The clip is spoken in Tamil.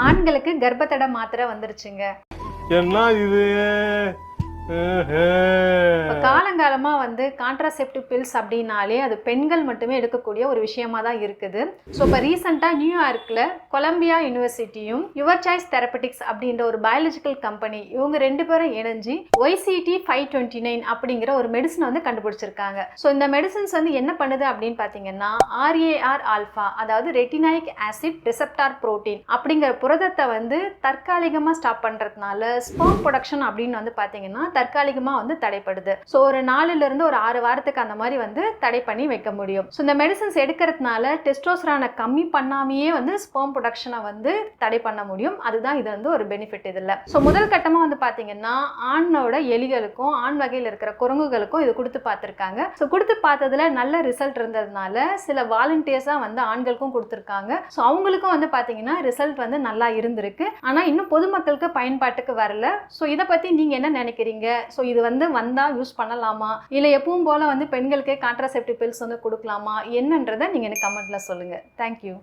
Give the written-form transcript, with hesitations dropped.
ஆண்களுக்கு கர்ப்பத்தடை மாத்திரை வந்துருச்சுங்க. என்ன இது? காலங்காலமா கான்ட்ராசெப்டிவ் பில்ஸ் அப்படின்னாலே அது பெண்கள் மட்டுமே எடுக்கக்கூடிய ஒரு விஷயமா தான் இருக்குது. ஸோ இப்போ ரீசெண்டாக நியூயார்க்கில் கொலம்பியா யூனிவர்சிட்டியும் யுவர் சாய்ஸ் தெரபெட்டிக்ஸ் அப்படின்ற ஒரு பயாலஜிக்கல் கம்பெனி இவங்க 2 பேரும் இணைஞ்சு YCT529 அப்படிங்கிற ஒரு மெடிசன் கண்டுபிடிச்சிருக்காங்க. ஸோ இந்த மெடிசன்ஸ் என்ன பண்ணுது அப்படின்னு பார்த்தீங்கன்னா RAR ஆல்ஃபா, அதாவது ரெட்டினாயிக் ஆசிட் ரிசெப்டார் புரோட்டீன் அப்படிங்கிற புரதத்தை தற்காலிகமாக ஸ்டாப் பண்ணுறதுனால ஸ்பெர்ம் ப்ரொடக்ஷன் அப்படின்னு பார்த்தீங்கன்னா தற்காலிகமாக தடைப்படுது. ஸோ ஒரு 4 இருந்து ஒரு 6 வாரத்துக்கு அந்த மாதிரி தடை பண்ணி வைக்க முடியும். ஸோ இந்த மெடிசன்ஸ் எடுக்கிறதுனால டெஸ்டோஸ்டெரானை கம்மி பண்ணாமையே ஸ்பெர்ம் ப்ரொடக்ஷனை தடை பண்ண முடியும். அதுதான் இது ஒரு பெனிஃபிட் இதில். ஸோ முதல் கட்டமாக பார்த்தீங்கன்னா ஆணோட எலிகளுக்கும் ஆண் வகையில் இருக்கிற குரங்குகளுக்கும் இது கொடுத்து பார்த்துருக்காங்க. ஸோ கொடுத்து பார்த்ததுல நல்ல ரிசல்ட் இருந்ததுனால சில வாலண்டியர்ஸாக ஆண்களுக்கும் கொடுத்துருக்காங்க. ஸோ அவங்களுக்கும் பார்த்தீங்கன்னா ரிசல்ட் நல்லா இருந்திருக்கு. ஆனால் இன்னும் பொதுமக்களுக்கு பயன்பாட்டுக்கு வரல. ஸோ இதை பற்றி நீங்கள் என்ன நினைக்கிறீங்க? ஸோ இது வந்தால் யூஸ் பண்ணலாமா, இல்லை எப்பவும் போல் பெண்களுக்கே கான்ட்ராசெப்டிவ் பில்ஸ் கொடுக்கலாமா என்னன்றதை நீங்கள் எனக்கு கமெண்ட்டில் சொல்லுங்கள். தேங்க்யூ.